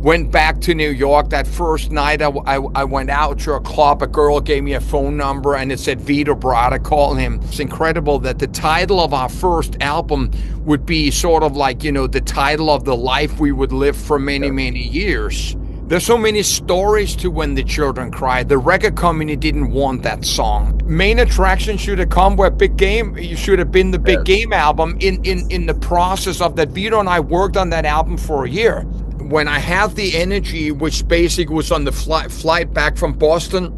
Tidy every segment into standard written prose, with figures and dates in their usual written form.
Went back to New York. That first night I went out to a club. A girl gave me a phone number and it said Vita Bratta, call him. It's incredible that the title of our first album would be sort of like, the title of the life we would live for many, many years. There's so many stories to When the Children Cry. The record company didn't want that song. Main attraction should have come where Big Game, you should have been the Big Game album. In the process of that, Vito and I worked on that album for a year. When I had the energy, which basically was on the flight back from Boston,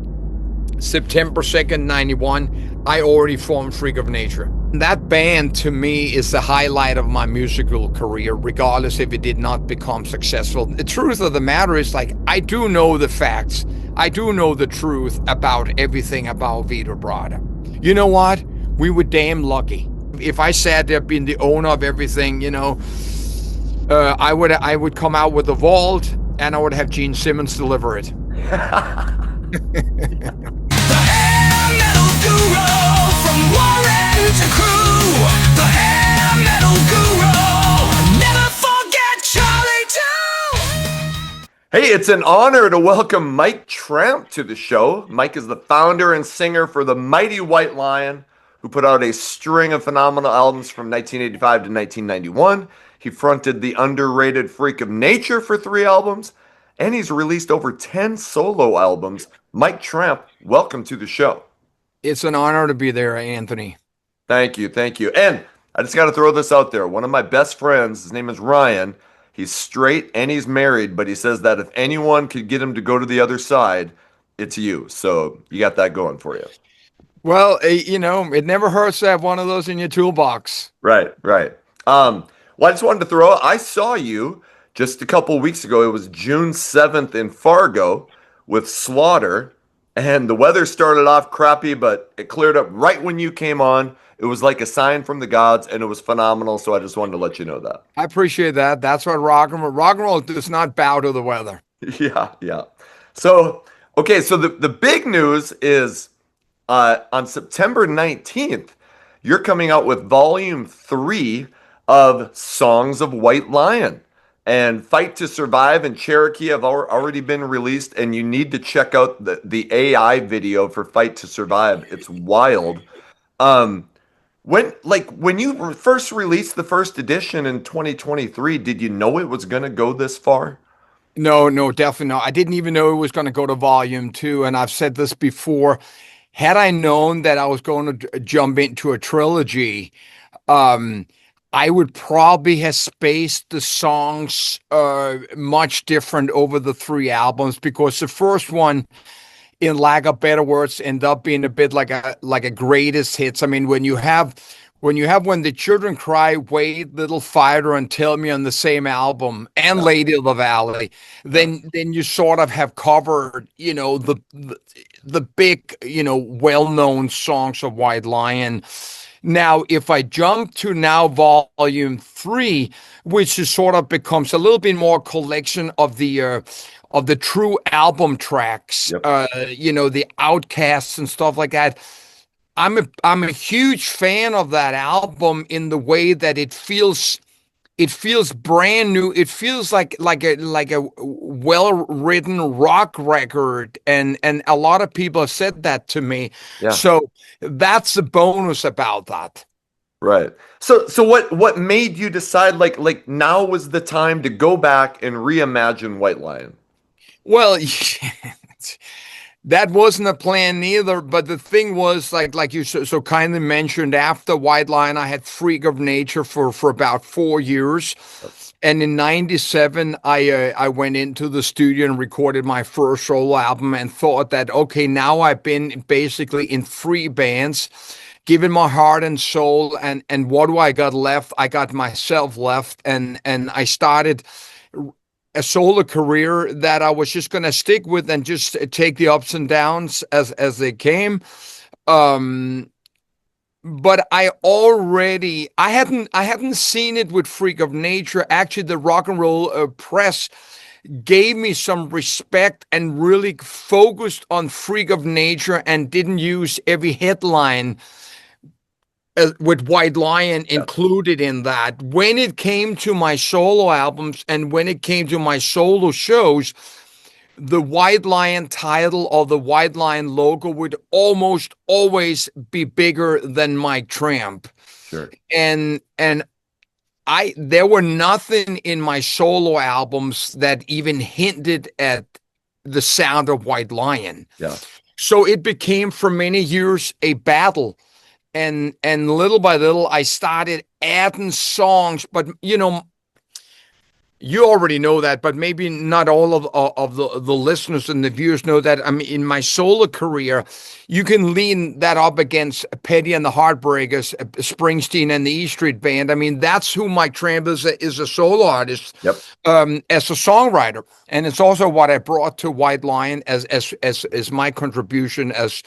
September 2nd, 91, I already formed Freak of Nature. That band, to me, is the highlight of my musical career, regardless if it did not become successful. The truth of the matter is, I do know the facts. I do know the truth about everything about Vita Bratta. You know what? We were damn lucky. If I sat there being the owner of everything, I would come out with a vault, and I would have Gene Simmons deliver it. To crew, the hair metal guru, never forget Charlie too. Hey, it's an honor to welcome Mike Tramp to the show. Mike is the founder and singer for the Mighty White Lion, who put out a string of phenomenal albums from 1985 to 1991. He fronted the underrated Freak of Nature for 3 albums, and he's released over 10 solo albums. Mike Tramp, welcome to the show. It's an honor to be there, Anthony. Thank you. And I just got to throw this out there. One of my best friends, his name is Ryan. He's straight and he's married, but he says that if anyone could get him to go to the other side, it's you. So you got that going for you. Well, it never hurts to have one of those in your toolbox. Right. Well, I just wanted to throw out, I saw you just a couple weeks ago. It was June 7th in Fargo with Slaughter, and the weather started off crappy, but it cleared up right when you came on. It was like a sign from the gods, and it was phenomenal, so I just wanted to let you know that. I appreciate that. That's what rock and roll does not bow to the weather. Yeah. So, okay, so the big news is on September 19th, you're coming out with Volume 3 of Songs of White Lion. And Fight to Survive and Cherokee have already been released, and you need to check out the AI video for Fight to Survive. It's wild. When you first released the first edition in 2023, did you know it was going to go this far? No, definitely not. I didn't even know it was going to go to Volume 2, and I've said this before. Had I known that I was going to jump into a trilogy, I would probably have spaced the songs much different over the 3 albums, because the first one, in lack of better words, end up being a bit like a greatest hits. I mean, when you have When the Children Cry, Wait, Little Fighter, and Tell Me on the same album, and Lady of the Valley, then you sort of have covered, the big, well-known songs of White Lion. Now, if I jump to now Volume 3, which is sort of becomes a little bit more collection of the true album tracks, the Outcasts and stuff like that. I'm a huge fan of that album in the way that it feels brand new. It feels like a well-written rock record, and a lot of people have said that to me. Yeah. So that's the bonus about that. Right. So what made you decide like now was the time to go back and reimagine White Lion? Well, that wasn't a plan either, but the thing was, like you so kindly mentioned, after White Lion, I had Freak of Nature for about 4 years. And in 97, I went into the studio and recorded my first solo album and thought that, okay, now I've been basically in 3 bands, given my heart and soul, and what do I got left? I got myself left, and I started a solo career that I was just going to stick with and just take the ups and downs as they came. But I hadn't seen it with Freak of Nature. Actually, the rock and roll press gave me some respect and really focused on Freak of Nature and didn't use every headline with White Lion Yeah, included in that. When it came to my solo albums and when it came to my solo shows, the White Lion title or the White Lion logo would almost always be bigger than Mike Tramp. sure. And I there were nothing in my solo albums that even hinted at the sound of White Lion. Yeah, So it became for many years a battle. And little by little I started adding songs, but you already know that, but maybe not all of the listeners and the viewers know that. I mean, in my solo career, you can lean that up against Petty and the Heartbreakers, Springsteen and the E Street Band. I mean, that's who Mike Tramp is a solo artist, yep, as a songwriter, and it's also what I brought to White Lion as my contribution as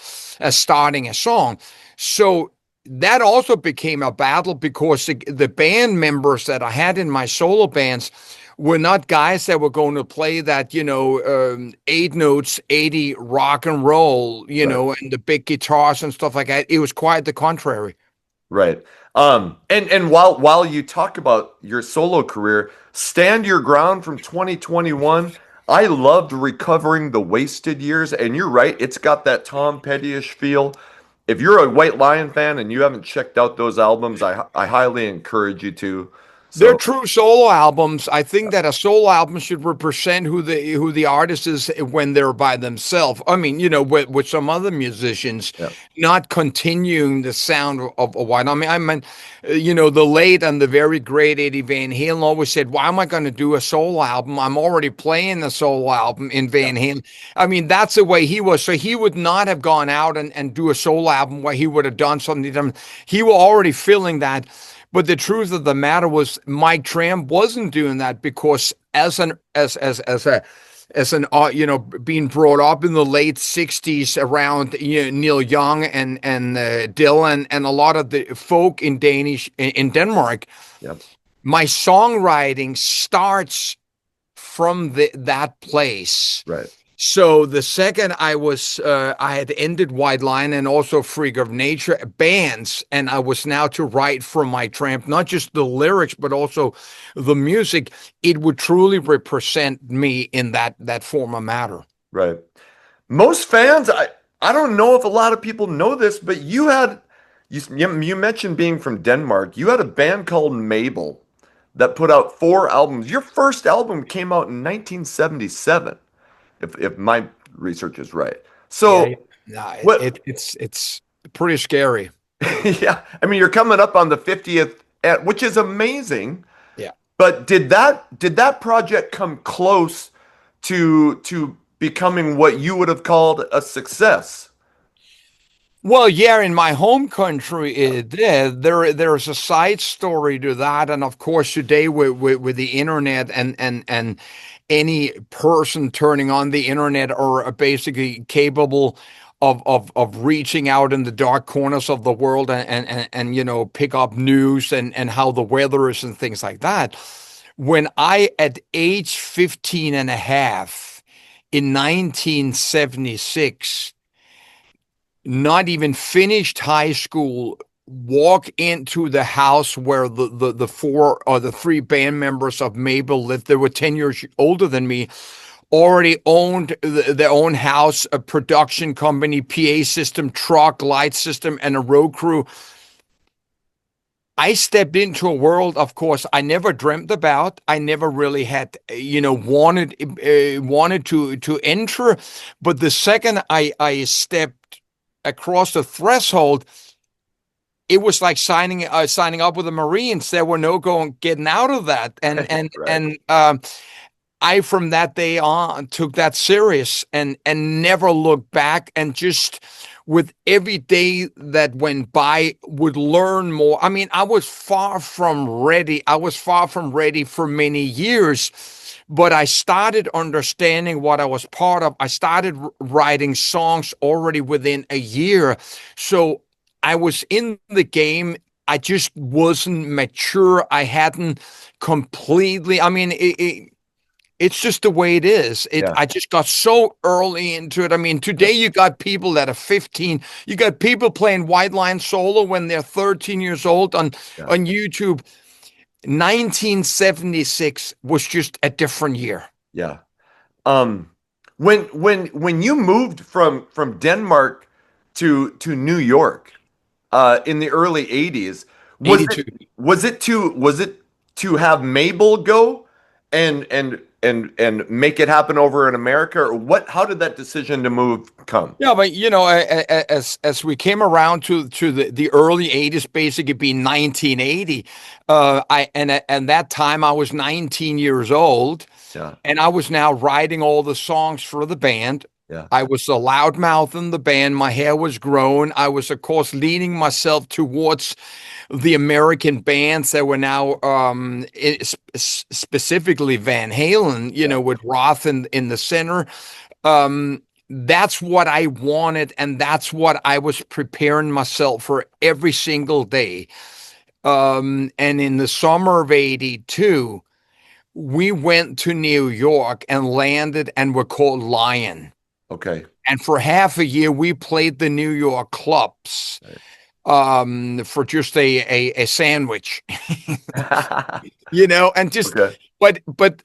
starting a song. So that also became a battle because the band members that I had in my solo bands were not guys that were going to play that, 8 notes, 80 rock and roll, right. and the big guitars and stuff like that. It was quite the contrary. Right. And while you talk about your solo career, Stand Your Ground from 2021, I loved Recovering the Wasted Years, and you're right, it's got that Tom Petty-ish feel. If you're a White Lion fan and you haven't checked out those albums, I highly encourage you to. They're So, true solo albums. I think that a solo album should represent who the artist is when they're by themselves. I mean, with some other musicians, yeah, not continuing the sound of a white. I mean, the late and the very great Eddie Van Halen always said, "Why am I going to do a solo album? I'm already playing the solo album in yeah, Van Halen." I mean, that's the way he was. So he would not have gone out and do a solo album where he would have done something different. He was already feeling that. But the truth of the matter was Mike Tramp wasn't doing that because as an being brought up in the late 60s around Neil Young and Dylan and a lot of the folk in Denmark, yeah, my songwriting starts from that place. right. So the second I had ended White Line and also Freak of Nature bands, and I was now to write for my Tramp, not just the lyrics, but also the music, it would truly represent me in that form of matter. Right. Most fans, I don't know if a lot of people know this, but you mentioned being from Denmark. You had a band called Mabel that put out 4 albums. Your first album came out in 1977, if my research is right. Yeah, So no, what? it's pretty scary. Yeah, I mean, you're coming up on the 50th, which is amazing. Yeah. But did that project come close to becoming what you would have called a success? Well, yeah, in my home country, it did. There's a side story to that, and of course, today with the internet and any person turning on the internet are basically capable of reaching out in the dark corners of the world and pick up news and how the weather is and things like that. When I at age 15 and a half in 1976, not even finished high school, walk into the house where the four or the three band members of Mabel lived. They were 10 years older than me, already owned their own house, a production company, PA system, truck, light system, and a road crew. I stepped into a world, of course, I never dreamt about. I never really had, wanted to enter. But the second I stepped across the threshold, it was like signing up with the Marines. There were no getting out of that, Right. I from that day on took that serious and never looked back, and just with every day that went by would learn more. I mean, I was far from ready. I was far from ready for many years, but I started understanding what I was part of. I started writing songs already within a year. So I was in the game. I just wasn't mature. I hadn't completely, I mean, It's just the way it is. Yeah. I just got so early into it. I mean, today you got people that are 15. You got people playing White Line Solo when they're 13 years old Yeah. on YouTube. 1976 was just a different year. Yeah. Um, when you moved from Denmark to New York in the early 80s, was it 82. to have Mabel go and make it happen over in America, or what? How did that decision to move come? Yeah, but as we came around to the early 80s, basically being 1980, and that time I was 19 years old, Yeah. and I was now writing all the songs for the band. Yeah. I was the loudmouth in the band. My hair was grown. I was, of course, leaning myself towards the American bands that were now, specifically Van Halen, Yeah. with Roth in the center. That's what I wanted, and that's what I was preparing myself for every single day. And in the summer of 82, we went to New York and landed and were called Lion. Okay. And for half a year, we played the New York clubs Right. for just a sandwich, and just, Okay. but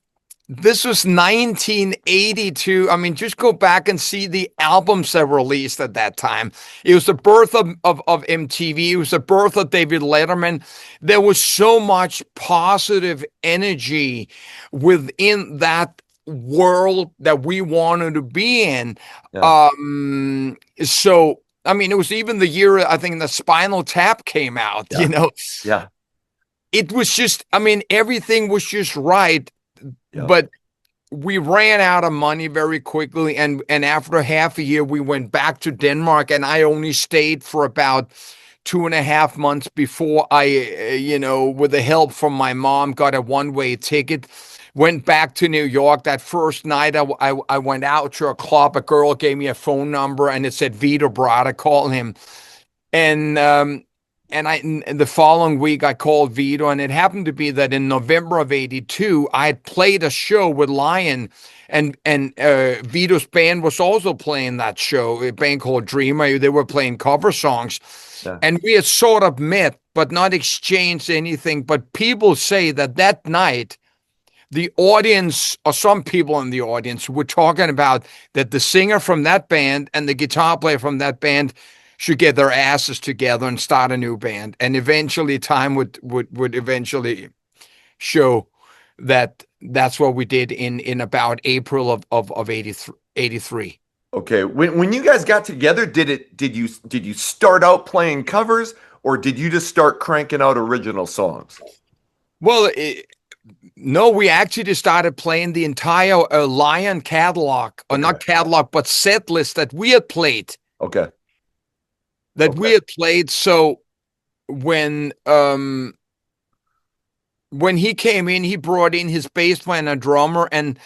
this was 1982. I mean, just go back and see the albums that were released at that time. It was the birth of MTV. It was the birth of David Letterman. There was so much positive energy within that world that we wanted to be in. Yeah. So, I mean, it was even the year, I think, the Spinal Tap came out, Yeah. Yeah. It was just, I mean, everything was just right. Yeah. But we ran out of money very quickly, and after half a year, we went back to Denmark, and I only stayed for about 2.5 months before I, with the help from my mom, got a one-way ticket. Went back to New York. That first night, I went out to a club. A girl gave me a phone number, and it said Vita Bratta. Call him, and and the following week I called Vito, and it happened to be that in November of 82, I had played a show with Lion, and Vito's band was also playing that show, a band called Dreamer. They were playing cover songs, Yeah. and we had sort of met, but not exchanged anything. But people say that night, the audience, or some people in the audience, were talking about that the singer from that band and the guitar player from that band should get their asses together and start a new band. And eventually time would eventually show that that's what we did in about April of 83. Okay. When you guys got together, did you start out playing covers, or did you just start cranking out original songs? Well, no, we actually started playing the entire Lion catalog, or not catalog, but set list that we had played. Okay. So when he came in, he brought in his bass player and a drummer, and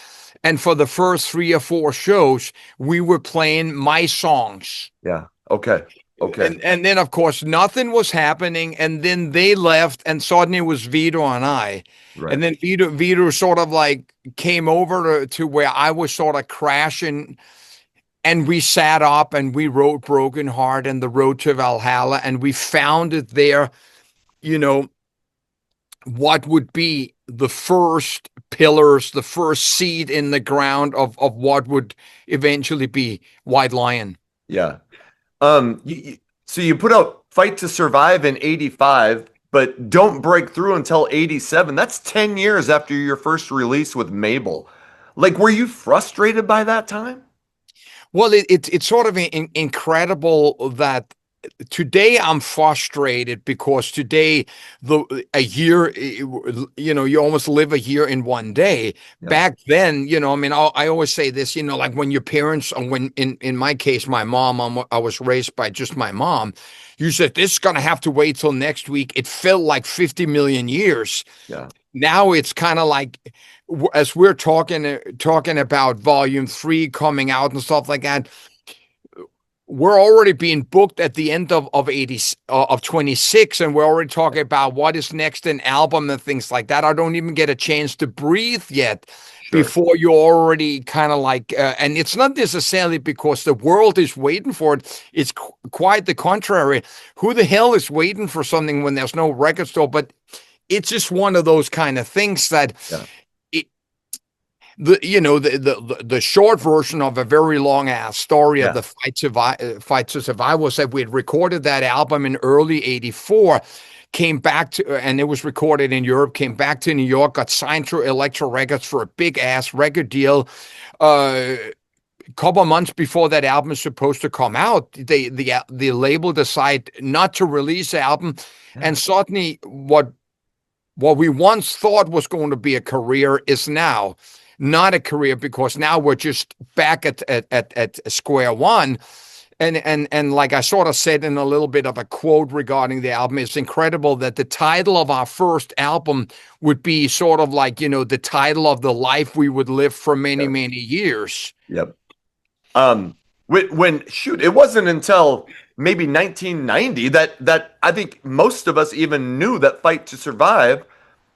for the first 3 or 4 shows, we were playing my songs. Yeah. Okay. Okay. And then, of course, nothing was happening, and then they left, and suddenly it was Vito and I. Right. And then Vito sort of like came over to where I was sort of crashing, and we sat up and we wrote Broken Heart and The Road to Valhalla, and we found it there, what would be the first pillars, the first seed in the ground of what would eventually be White Lion. Yeah. So you put out Fight to Survive in 85, but Don't Break Through until 87. That's 10 years after your first release with Mabel. Like, were you frustrated by that time? Well, it's sort of incredible that today I'm frustrated, because today a year, you almost live a year in one day. Yeah. Back then, I mean, I always say this, like when your parents, when in my case, my mom, I was raised by just my mom. You said this is gonna have to wait till next week. It felt like 50 million years. Yeah. Now it's kind of like, as we're talking about Volume 3 coming out and stuff like that, we're already being booked at the end of 26, and we're already talking about what is next in album and things like that. I don't even get a chance to breathe yet. Sure. before you're already kind of like, and it's not necessarily because the world is waiting for it. It's quite the contrary. Who the hell is waiting for something when there's no record store? But it's just one of those kind of things that Yeah. it, the short version of a very long ass story of Yeah. the fight to survive was that we had recorded that album in early '84, came back to, and it was recorded in Europe, came back to New York, got signed to Elektra Records for a big ass record deal. A couple of months before that album is supposed to come out, the label decide not to release the album, Yeah. and suddenly what we once thought was going to be a career is now not a career, because now we're just back at square one. And like I sort of said in a little bit of a quote regarding the album, it's incredible that the title of our first album would be sort of like, the title of the life we would live for many, Yep. many years. Yep. When shoot, it wasn't until maybe 1990 that I think most of us even knew that Fight to Survive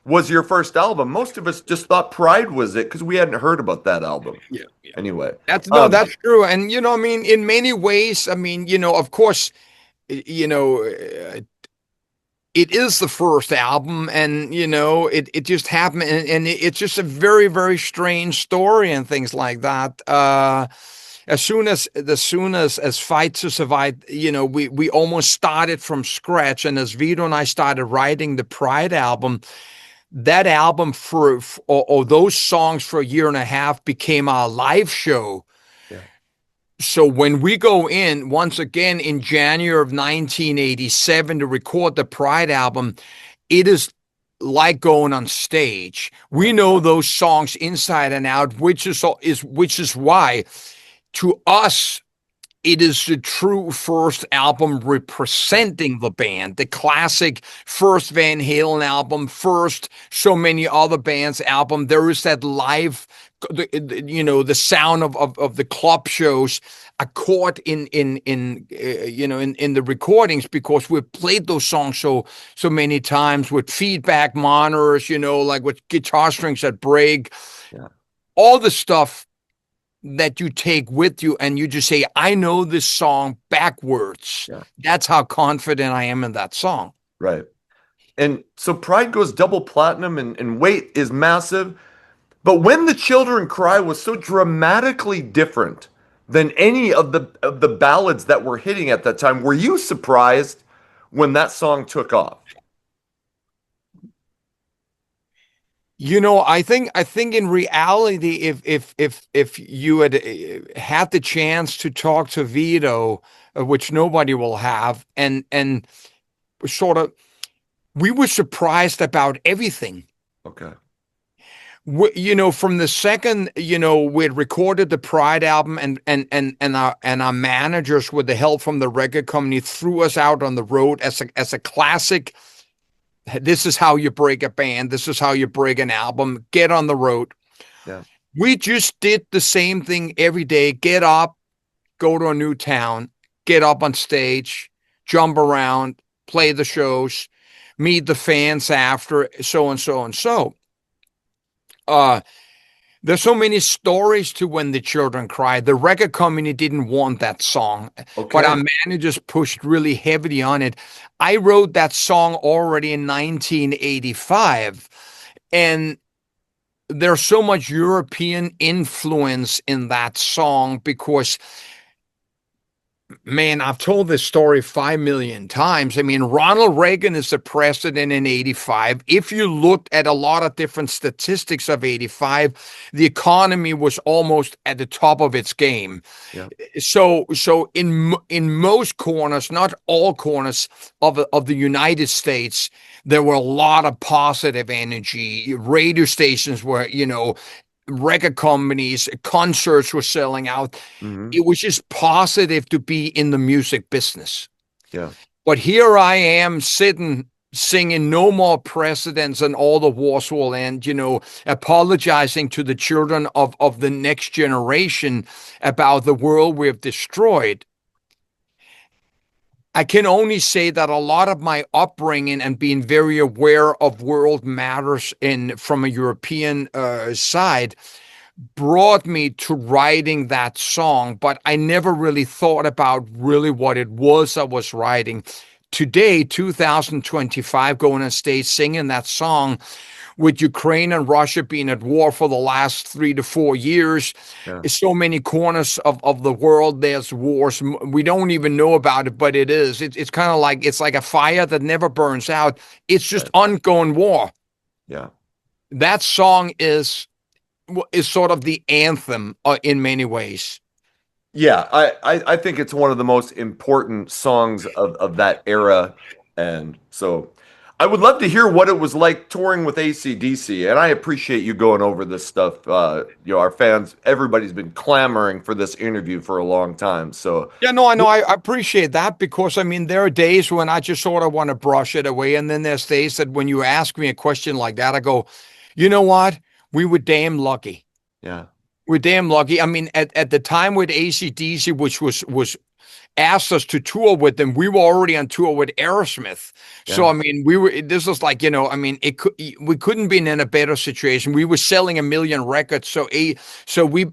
was your first album. Most of us just thought Pride was it because we hadn't heard about that album. Yeah. Anyway, That's true. And, I mean, in many ways, I mean, of course, it is the first album, and it just happened, and it's just a very, very strange story and things like that. As Fight to Survive, we almost started from scratch, and as Vito and I started writing the Pride album, that album or those songs for a year and a half became our live show. yeah, So when we go in once again in January of 1987 to record the Pride album, it is like going on stage. We know those songs inside and out, which is why to us it is the true first album representing the band, the classic first Van Halen album, first so many other bands album. There is that live, the sound of the club shows are caught in the recordings, because we've played those songs so many times with feedback monitors, like with guitar strings that break, yeah, all the stuff that you take with you, and you just say, I know this song backwards. yeah. That's how confident I am in that song. Right. And so Pride goes double platinum and weight is massive. But When the Children Cry was so dramatically different than any of the ballads that were hitting at that time. Were you surprised when that song took off? I think in reality, if you had the chance to talk to Vito, which nobody will have, and sort of, we were surprised about everything. Okay. From the second, we had recorded the Pride album, and our managers, with the help from the record company, threw us out on the road as a classic. This is how you break a band. This is how you break an album. Get on the road. Yeah. We just did the same thing every day. Get up, go to a new town, get up on stage, jump around, play the shows, meet the fans after, so and so and so. There's so many stories to When the Children Cry. The record company didn't want that song, but our Okay. managers pushed really heavily on it. I wrote that song already in 1985, and there's so much European influence in that song because, man, I've told this story 5 million times. I mean, Ronald Reagan is the president in '85. If you looked at a lot of different statistics of '85, the economy was almost at the top of its game. Yeah. So in most corners, not all corners of the United States, there were a lot of positive energy. Radio stations were, record companies, concerts were selling out. Hmm. It was just positive to be in the music business. Yeah. But here I am sitting singing No More Presidents and All the Wars Will End, apologizing to the children of the next generation about the world we have destroyed. I can only say that a lot of my upbringing and being very aware of world matters from a European side brought me to writing that song, but I never really thought about really what it was I was writing. Today, 2025, going on stage singing that song with Ukraine and Russia being at war for the last 3 to 4 years, Yeah. so many corners of the world, there's wars. We don't even know about it, but it is. It's kind of like it's like a fire that never burns out. It's just Right. ongoing war. Yeah. That song is sort of the anthem in many ways. Yeah, I think it's one of the most important songs of that era. And so I would love to hear what it was like touring with AC/DC. And I appreciate you going over this stuff. Our fans, everybody's been clamoring for this interview for a long time. So Yeah, no, I know. I appreciate that because I mean, there are days when I just sort of want to brush it away. And then there's days that when you ask me a question like that, I go, you know what? We were damn lucky. yeah, We're damn lucky. I mean, at the time with AC/DC, which was asked us to tour with them, we were already on tour with Aerosmith. So yeah, I mean, this was like, I mean, we couldn't be in a better situation. We were selling 1 million records. So we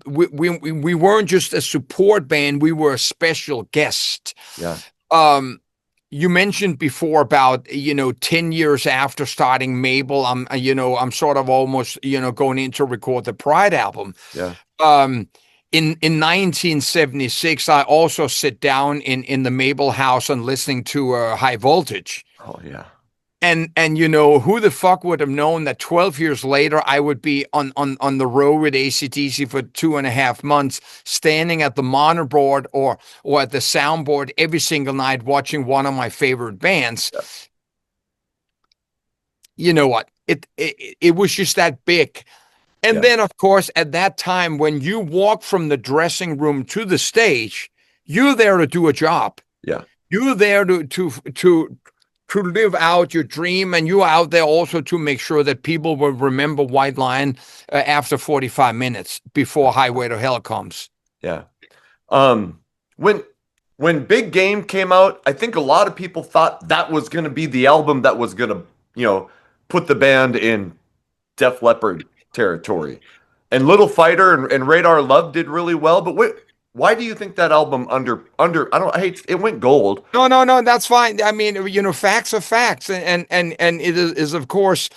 weren't just a support band, we were a special guest. yeah, Um you mentioned before about 10 years after starting Mabel, I'm sort of almost going in to record the Pride album. yeah. um in 1976, I also sit down in the Mabel house and listening to High Voltage. Oh, yeah, And who the fuck would have known that 12 years later I would be on the road with AC/DC for 2.5 months, standing at the monitor board or at the soundboard every single night watching one of my favorite bands. yeah, You know what? It was just that big. And yeah, then, of course, at that time, when you walk from the dressing room to the stage, you're there to do a job. yeah, You're there to live out your dream, and you're out there also to make sure that people will remember White Line after 45 minutes before Highway to Hell comes. yeah. Um, when when Big Game came out, I think a lot of people thought that was going to be the album that was going to, put the band in Def Leppard territory. And Little Fighter and Radar Love did really well, but why do you think that album I hate it went gold. No, no, no, that's fine. I mean, facts are facts, and it is of course,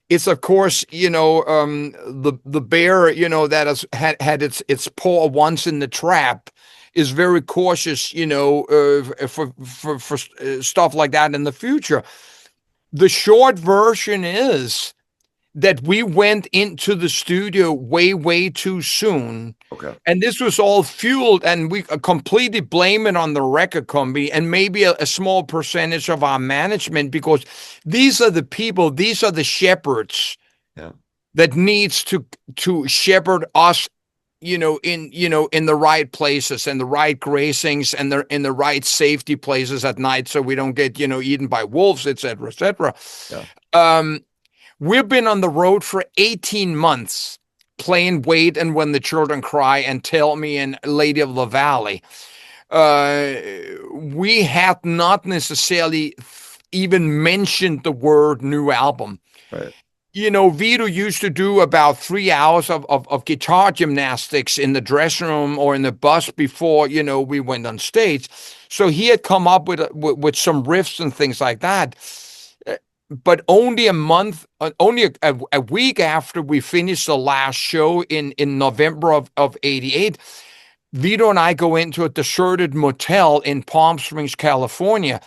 it's of course, the bear, that has had its paw once in the trap, is very cautious, for stuff like that in the future. The short version is that we went into the studio way, way too soon. Okay. And this was all fueled, and we completely blame it on the record company and maybe a small percentage of our management, because these are the people, these are the shepherds Yeah. that needs to shepherd us, in the right places and the right grazings and in the right safety places at night, so we don't get, eaten by wolves, etc., etc. Yeah. We've been on the road for 18 months playing Wait and When the Children Cry and Tell Me and Lady of the Valley. We had not necessarily even mentioned the word new album. Right. Vito used to do about 3 hours of guitar gymnastics in the dressing room or in the bus before, we went on stage. So he had come up with some riffs and things like that. But only a week after we finished the last show in November of 88, Vito and I go into a deserted motel in Palm Springs, California,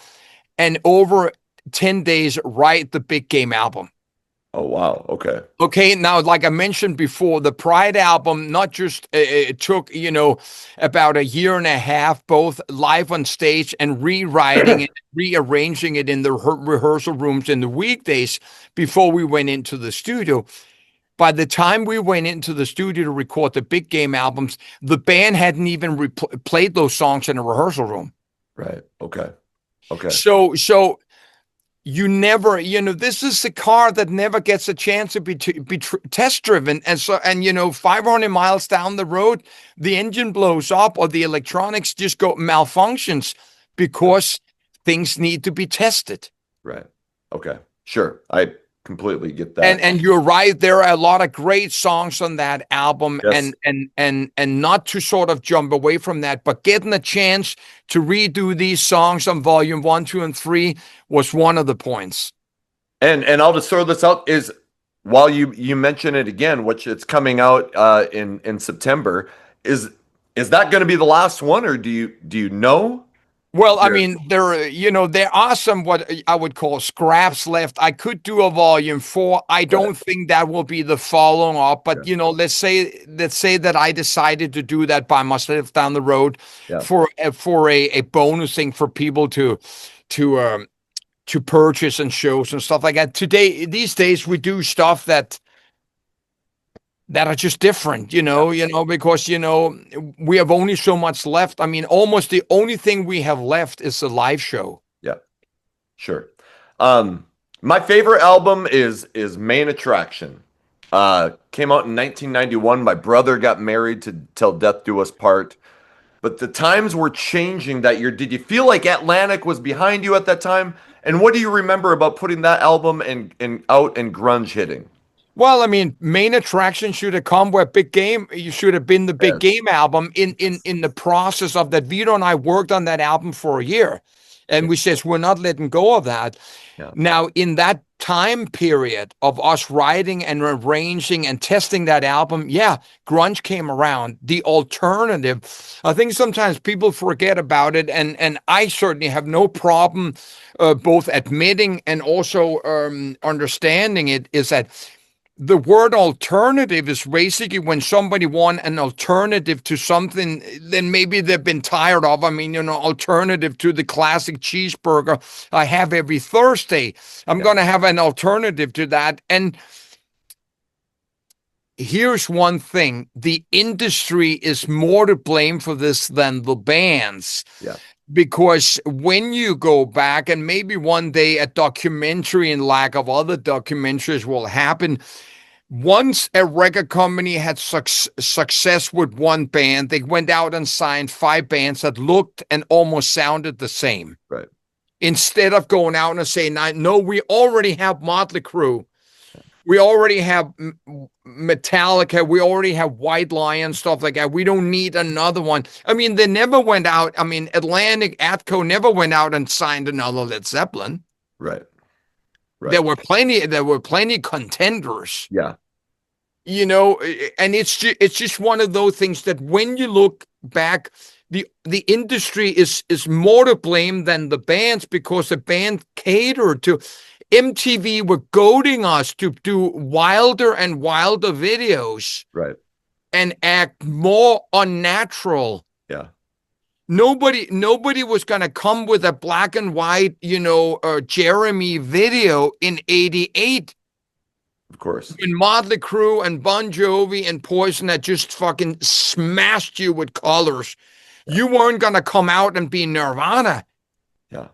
and over 10 days write the Big Game album. Oh, wow. Okay. Okay, now, like I mentioned before, the Pride album not just it took, about 1.5 years, both live on stage and rewriting it, rearranging it in the rehearsal rooms in the weekdays before we went into the studio. By the time we went into the studio to record the Big Game albums, the band hadn't even played those songs in a rehearsal room. Right. Okay. Okay. So you never, this is the car that never gets a chance to be test driven. And 500 miles down the road, the engine blows up or the electronics just go malfunctions because things need to be tested. Right. Okay. Sure. completely get And that. you're right, there are a lot of great songs on that album, Yes. and not to sort of jump away from that, but getting a chance to redo these songs on volume 1, 2, and 3 was one of the points. And I'll just throw this out is while you mention it again, which it's coming out in September, is that going to be the last one, or do you know? Well, I There- mean, there are some what I would call scraps left. I could do a volume 4. I Right. don't think that will be the following up, Yeah. but let's say that I decided to do that by myself down the road Yeah. for a bonus thing for people to to purchase and shows and stuff like that. These days we do stuff that are just different, because we have only so much left. I mean, almost the only thing we have left is the live show. Yeah. Sure. My favorite album is Main Attraction. Came out in 1991. My brother got married to Till Death Do Us Part. But the times were changing that year. Did you feel like Atlantic was behind you at that time? And what do you remember about putting that album and out and grunge hitting? Well, I mean, Main Attraction should have come where Big Game. You should have been the Big Yes. Game album. In the process of that, Vito and I worked on that album for a year, and we says we're not letting go of that. Yeah. Now, in that time period of us writing and arranging and testing that album, yeah, grunge came around. The alternative, I think sometimes people forget about it, and I certainly have no problem both admitting and also understanding it, is that the word alternative is basically when somebody want an alternative to something, then maybe they've been tired of. I mean, alternative to the classic cheeseburger I have every Thursday. I'm going to have an alternative to that. And here's one thing. The industry is more to blame for this than the bands. Yeah. Because when you go back, and maybe one day a documentary in lack of other documentaries will happen, once a record company had success with one band, they went out and signed 5 bands that looked and almost sounded the same. Right. Instead of going out and saying, no, we already have Motley Crue. We already have Metallica. We already have White Lion, stuff like that. We don't need another one. I mean, they never went out. I mean, Atlantic, Atco never went out and signed another Led Zeppelin. Right. Right. There were plenty contenders. Yeah. And it's just one of those things that when you look back, the industry is more to blame than the bands, because the band catered to MTV were goading us to do wilder and wilder videos. Right. And act more unnatural. Yeah. Nobody was going to come with a black and white, Jeremy video in '88. Of course. When Motley Crue and Bon Jovi and Poison had just fucking smashed you with colors, you weren't going to come out and be Nirvana. Yeah.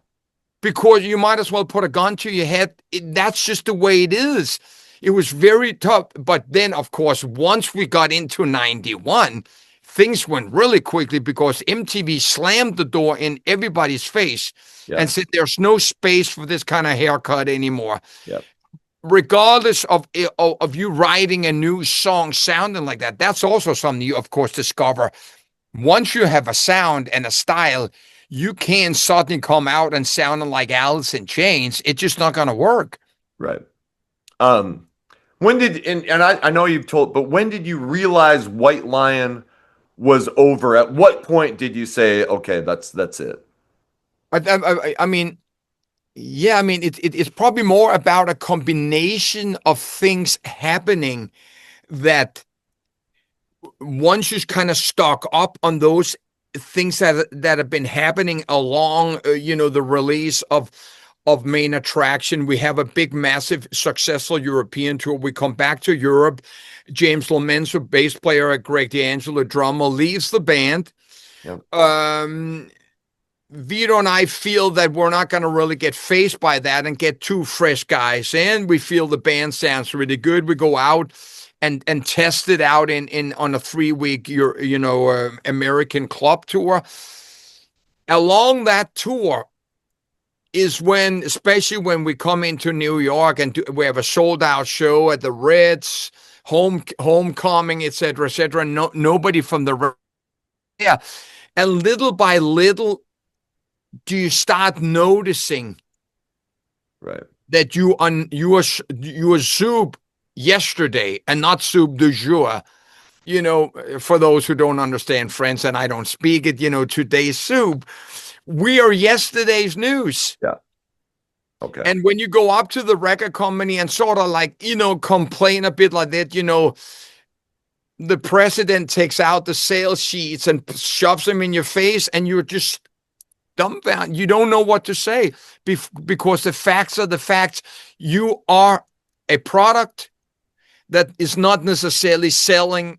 Because you might as well put a gun to your head. That's just the way it is. It was very tough. But then, of course, once we got into 91, things went really quickly because MTV slammed the door in everybody's face and said there's no space for this kind of haircut anymore. Yep. Regardless of you writing a new song sounding like that, that's also something you, of course, discover. Once you have a sound and a style, you can't suddenly come out and sounding like Alice in Chains. It's just not going to work. Right. When did, and I know you've told, but when did you realize White Lion was over? At what point did you say, okay, that's it? I mean, yeah, I mean, it's probably more about a combination of things happening that once you kind of stock up on those things that have been happening along, the release of Main Attraction. We have a big, massive, successful European tour. We come back to Europe. James Lomenzo, bass player at Greg D'Angelo, drummer, leaves the band. Yep. Vito and I feel that we're not going to really get faced by that and get 2 fresh guys in. We feel the band sounds really good. We go out and test it out on a 3-week American club tour. Along that tour, is when, especially when we come into New York and we have a sold out show at the Ritz, homecoming, etc., etc. No, nobody from the yeah, and little by little, do you start noticing Right. that you are soup yesterday and not soup du jour? For those who don't understand French and I don't speak it, today's soup. We are yesterday's news. Yeah. Okay. And when you go up to the record company and sort of like, complain a bit like that, the president takes out the sales sheets and shoves them in your face, and you're just dumbfounded. You don't know what to say because the facts are the facts. You are a product that is not necessarily selling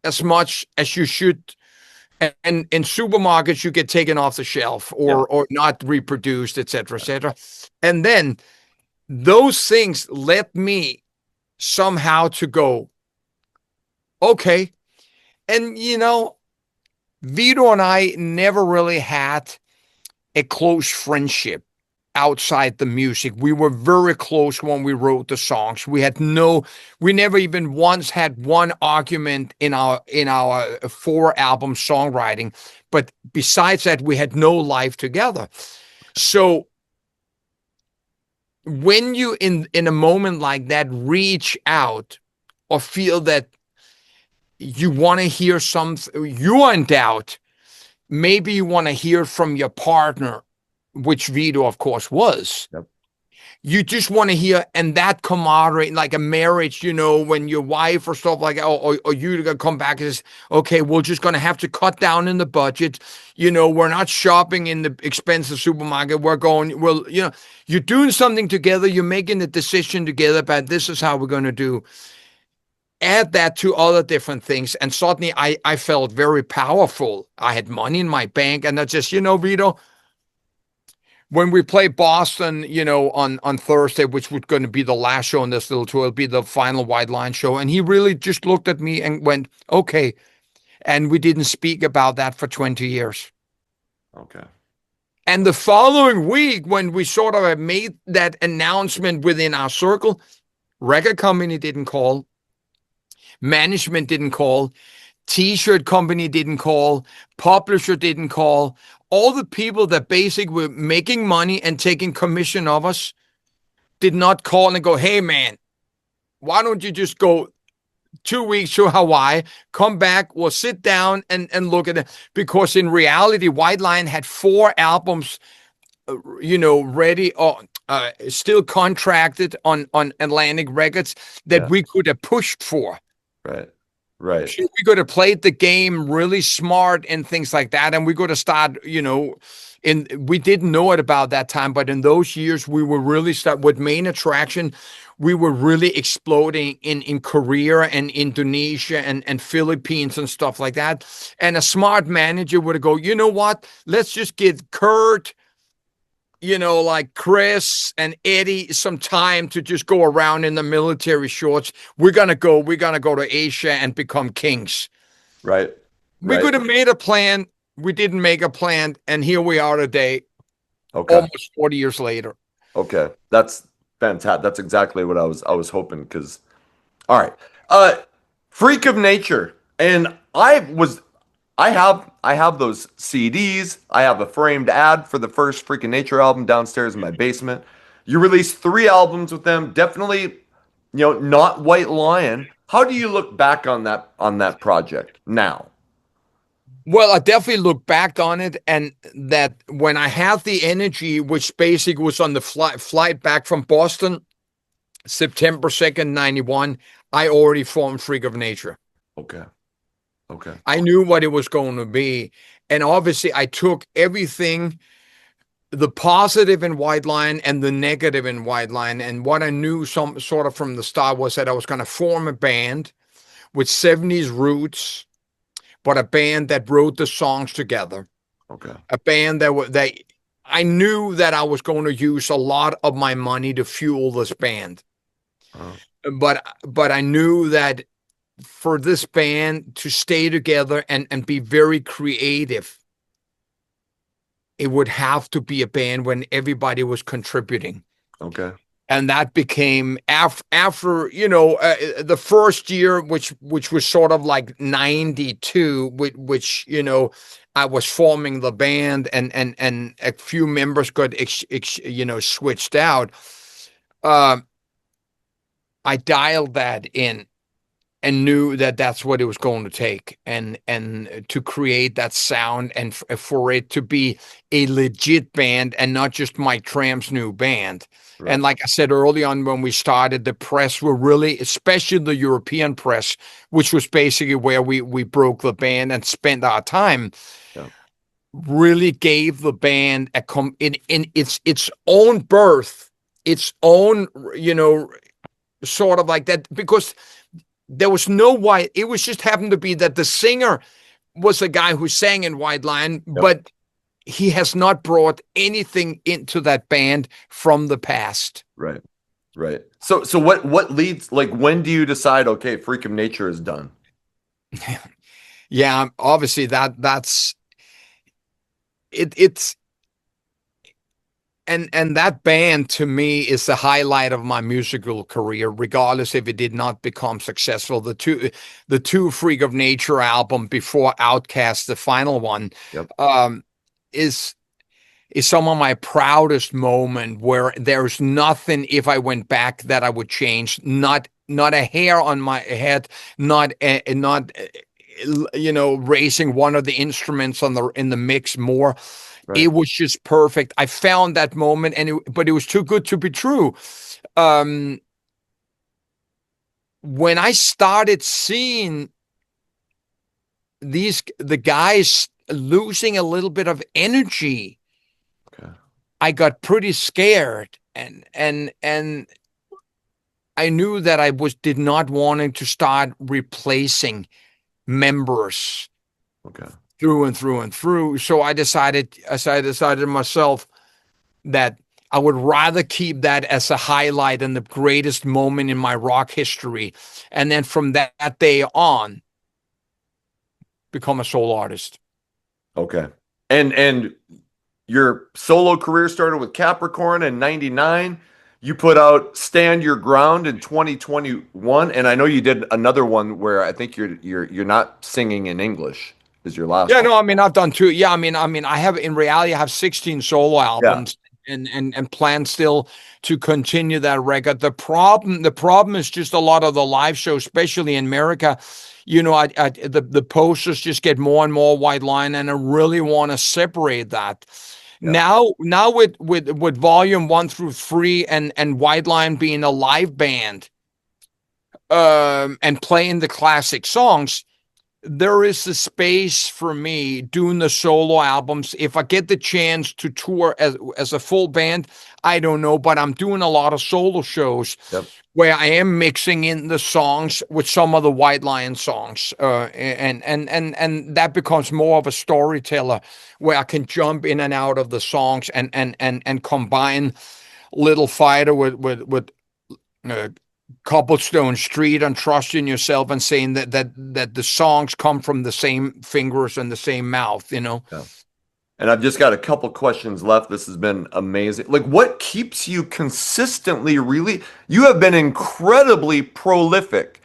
as much as you should. And in supermarkets, you get taken off the shelf Yeah. or not reproduced, et cetera, et cetera. And then those things led me somehow to go, okay. And, Vito and I never really had a close friendship outside the music. We were very close when we wrote the songs. We never even once had one argument in our 4-album songwriting. But besides that, we had no life together. So when you in a moment like that reach out or feel that you want to hear something, you are in doubt, maybe you want to hear from your partner, which Vito, of course, was. Yep. You just want to hear, and that camaraderie, like a marriage, when your wife or stuff like that, or you to come back and say, okay, we're just going to have to cut down in the budget. We're not shopping in the expensive supermarket. We're going, you're doing something together. You're making a decision together, but this is how we're going to do. Add that to other different things, and suddenly I felt very powerful. I had money in my bank, and I just, Vito, when we play Boston, on Thursday, which was going to be the last show in this little tour, it'll be the final White Line show. And he really just looked at me and went, okay. And we didn't speak about that for 20 years. Okay. And the following week, when we sort of made that announcement within our circle, record company didn't call. Management didn't call. T-shirt company didn't call. Publisher didn't call. All the people that basically were making money and taking commission of us did not call and go, hey, man, why don't you just go 2 weeks to Hawaii, come back, we'll sit down and look at it. Because in reality, White Line had 4 albums, ready or still contracted on Atlantic Records that we could have pushed for. Right. Right. So we could have played the game really smart and things like that. And we could have started, we didn't know it about that time, but in those years, we were really with Main Attraction. We were really exploding in Korea and Indonesia and Philippines and stuff like that. And a smart manager would go, you know what? Let's just give Kurt, like Chris and Eddie some time to just go around in the military shorts. We're going to go to Asia and become kings. Right. We could have made a plan. We didn't make a plan. And here we are today, almost 40 years later. Okay. That's fantastic. That's exactly what I was hoping. Because, all right. Freak of Nature. And I have those CDs. I have a framed ad for the first Freak of Nature album downstairs in my basement. You released 3 albums with them. Definitely, not White Lion. How do you look back on that project now? Well, I definitely look back on it, and that when I had the energy, which basically was on the flight back from Boston, September 2nd, 91, I already formed Freak of Nature. Okay. I knew what it was going to be. And obviously, I took everything, the positive in White Line and the negative in White Line. And what I knew some sort of from the start was that I was going to form a band with 70s roots, but a band that wrote the songs together. Okay. A band that I knew that I was going to use a lot of my money to fuel this band. But I knew that for this band to stay together and be very creative, it would have to be a band when everybody was contributing. Okay. And that became after the first year, which was sort of like 92, which I was forming the band, and a few members got switched out. uh I dialed that in and knew that that's what it was going to take, and to create that sound, and for it to be a legit band and not just Mike Tramp's new band. Right. And like I said early on when we started, the press were really, especially the European press, which was basically where we broke the band and spent our time, Yeah. really gave the band in its own birth, its own, sort of like that, because there was no white. It was just happened to be that the singer was a guy who sang in White Lion, Yep. but he has not brought anything into that band from the past. Right. Right. So what leads, like, when do you decide, okay, Freak of Nature is done? Yeah, obviously that's it. It's and that band to me is the highlight of my musical career, regardless if it did not become successful. The two Freak of Nature album before Outcast, the final one, Yep. is some of my proudest moment, where there's nothing, if I went back, that I would change. Not a hair on my head, not raising one of the instruments in the mix more. Right. It was just perfect. I found that moment, but it was too good to be true. Um, when I started seeing the guys losing a little bit of energy, Okay. I got pretty scared, and I knew that I did not wanting to start replacing members Okay. through and through and through. So I decided myself that I would rather keep that as a highlight and the greatest moment in my rock history, and then from that day on, become a solo artist. Okay. And your solo career started with Capricorn in 99. You put out Stand Your Ground in 2021, and I know you did another one where I think you're not singing in English is your last Yeah, one. no, I mean I've done two. Yeah, I mean I have, in reality, I have 16 solo Yeah. albums, and plan still to continue that record. The problem is just a lot of the live shows, especially in America. The posters just get more and more white line, and I really want to separate that. Yeah. Now with volume 1 through 3 and white line being a live band, and playing the classic songs, there is a space for me doing the solo albums. If I get the chance to tour as a full band, I don't know, but I'm doing a lot of solo shows Yep. where I am mixing in the songs with some of the White Lion songs, and that becomes more of a storyteller, where I can jump in and out of the songs, and combine Little Fighter with uh, Cobblestone Street and Trust in Yourself, and saying that the songs come from the same fingers and the same mouth. Yeah. And I've just got a couple questions left. This has been amazing. Like, what keeps you consistently really? You have been incredibly prolific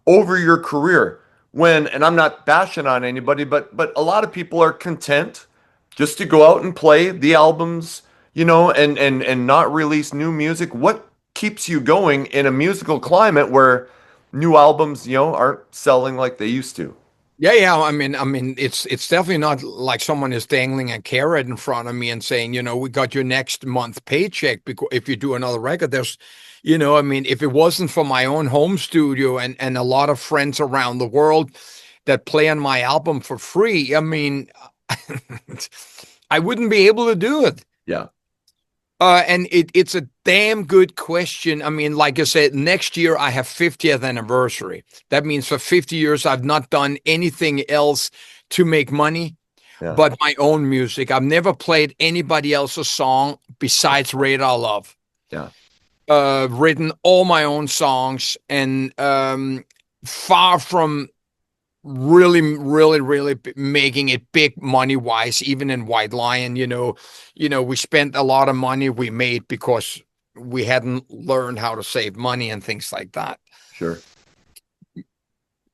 over your career. And I'm not bashing on anybody, but a lot of people are content just to go out and play the albums, and not release new music. What keeps you going in a musical climate where new albums, aren't selling like they used to? Yeah. I mean, it's definitely not like someone is dangling a carrot in front of me and saying, we got your next month paycheck because if you do another record. I mean, if it wasn't for my own home studio and a lot of friends around the world that play on my album for free, I mean, I wouldn't be able to do it. Yeah. And it's a damn good question. I mean, like I said, next year I have 50th anniversary. That means for 50 years I've not done anything else to make money Yeah. but my own music. I've never played anybody else's song besides Radar Love. Yeah. Written all my own songs, and far from really making it big money wise, even in White Lion. We spent a lot of money we made because we hadn't learned how to save money and things like that. Sure.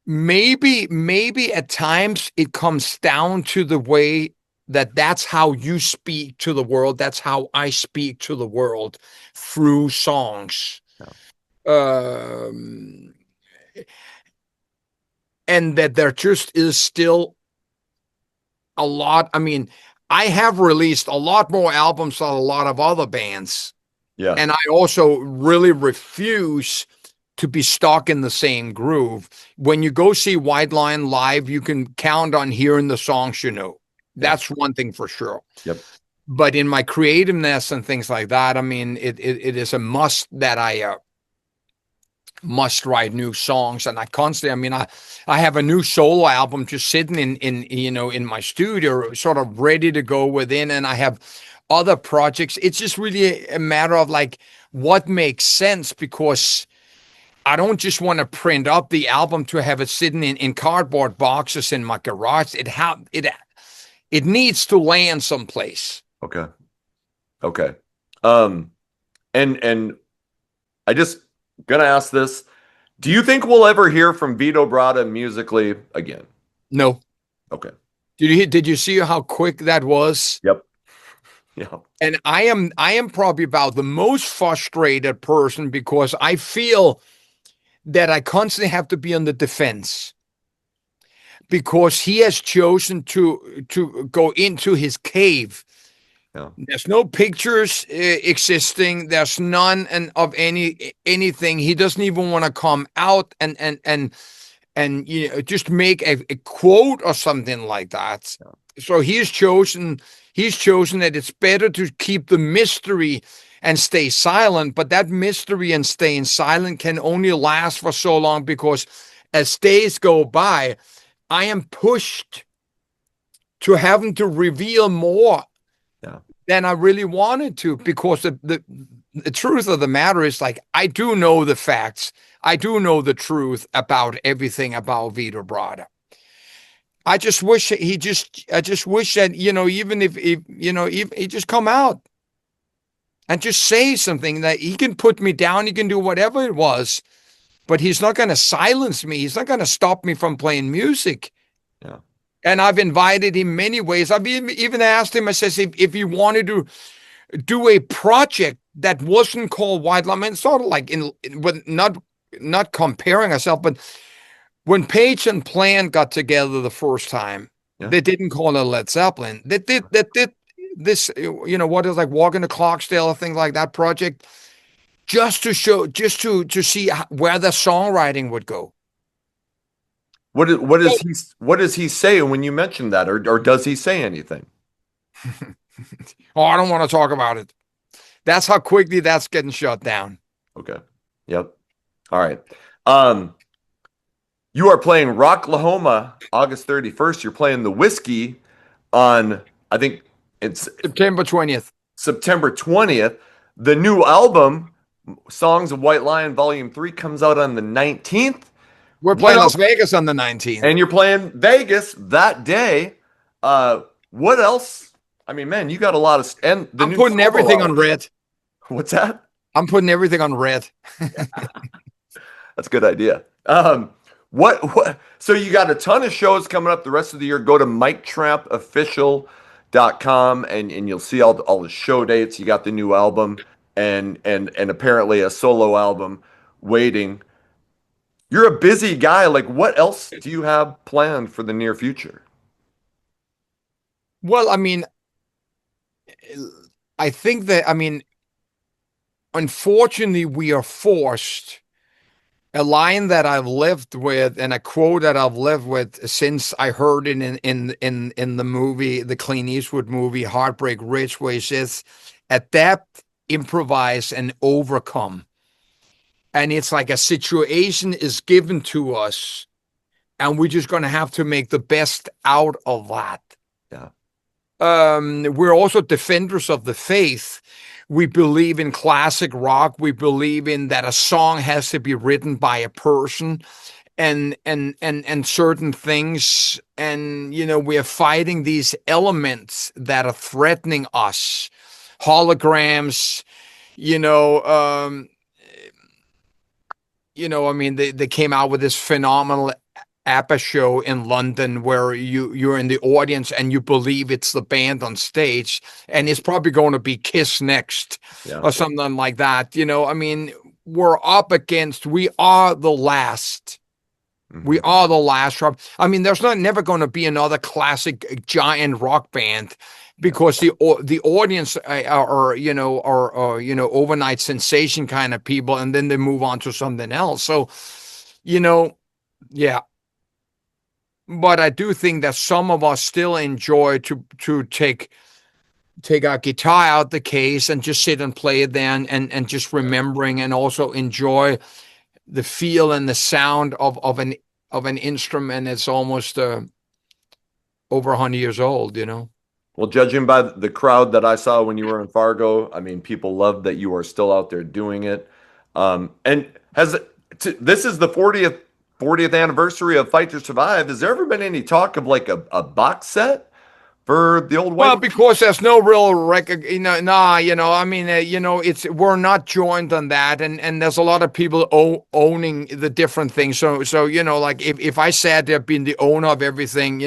Maybe at times it comes down to the way that's how you speak to the world. That's how I speak to the world through songs. Um, and that there just is still a lot. I mean, I have released a lot more albums than a lot of other bands. Yeah. And I also really refuse to be stuck in the same groove. When you go see White Lion live, you can count on hearing the songs you know. That's one thing for sure. Yep. But in my creativeness and things like that, I mean, it is a must that I must write new songs. And I constantly, I mean, I have a new solo album just sitting in my studio, sort of ready to go within, and I have other projects. It's just really a matter of like what makes sense, because I don't just want to print up the album to have it sitting in cardboard boxes in my garage. It needs to land someplace. Okay. Okay. And I just gonna ask this. Do you think we'll ever hear from Vita Bratta musically again? No. Okay. Did you see how quick that was? Yep. Yeah. And I am probably about the most frustrated person, because I feel that I constantly have to be on the defense, because he has chosen to go into his cave. Yeah. There's no pictures existing. There's none of anything. He doesn't even want to come out and just make a quote or something like that. Yeah. So he's chosen that it's better to keep the mystery and stay silent. But that mystery and staying silent can only last for so long, because as days go by, I am pushed to having to reveal more than I really wanted to, because the truth of the matter is, like, I do know the facts. I do know the truth about everything about Vita Bratta. I just wish that even if he just come out and just say something, that he can put me down, he can do whatever it was, but he's not going to silence me. He's not going to stop me from playing music. Yeah. And I've invited him many ways. I've even asked him, I says, if he wanted to do a project that wasn't called White Lion. I mean, sort of like not comparing ourselves, but when Page and Plant got together the first time, they didn't call it Led Zeppelin. They did this, what is like Walking to Clarksdale or things like that project, just to see where the songwriting would go. What does he say when you mention that, or does he say anything? Oh, I don't want to talk about it. That's how quickly that's getting shut down. Okay. Yep. All right. You are playing Rocklahoma August 31st. You're playing the Whiskey on, I think it's September 20th. September 20th. The new album, Songs of White Lion Volume 3, comes out on the 19th. We're playing Las Vegas on the 19th. And you're playing Vegas that day. What else? I mean, man, you got a lot of... And I'm putting everything on red. What's that? I'm putting everything on red. That's a good idea. What? So you got a ton of shows coming up the rest of the year. Go to MikeTrampOfficial.com and you'll see all the show dates. You got the new album and apparently a solo album waiting. You're a busy guy. Like, what else do you have planned for the near future? Well, I mean, I think that, unfortunately, we are forced. A line that I've lived with and a quote that I've lived with since I heard it in the movie, the Clint Eastwood movie, Heartbreak Ridge, where he says, adapt, improvise, and overcome. And it's like a situation is given to us, and we're just going to have to make the best out of that. Yeah. We're also defenders of the faith. We believe in classic rock. We believe in that a song has to be written by a person and certain things, and we're fighting these elements that are threatening us, holograms, you know um I mean, they came out with this phenomenal APA show in London where you're in the audience and you believe it's the band on stage, and it's probably going to be Kiss next Yeah. or something like that. I mean, we're up against, we are the last. We Hmm. are the last rock. I mean, there's not never going to be another classic giant rock band Yeah. because the audience are overnight sensation kind of people, and then they move on to something else. So, you know, yeah. But I do think that some of us still enjoy to take our guitar out the case and just sit and play it there, and just remembering, and also enjoy the feel and the sound of an instrument that's almost over 100 years old. Well, judging by the crowd that I saw when you were in Fargo, I mean, people love that you are still out there doing it. And this is the 40th anniversary of Fight to Survive. Has there ever been any talk of like a box set for the old Well, White? because there's no real record, nah, I mean, it's we're not joined on that, and there's a lot of people owning the different things. So like if I said they've been the owner of everything,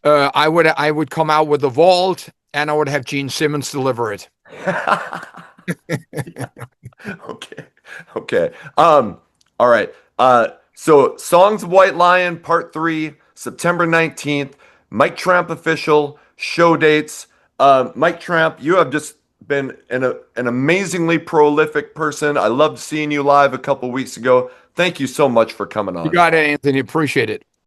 I would come out with a vault, and I would have Gene Simmons deliver it. Okay. Okay. All right. So Songs of White Lion, Part 3, September 19th. Mike Tramp official, show dates. Mike Tramp, you have just been an amazingly prolific person. I loved seeing you live a couple weeks ago. Thank you so much for coming You on. got it, Anthony. Appreciate it.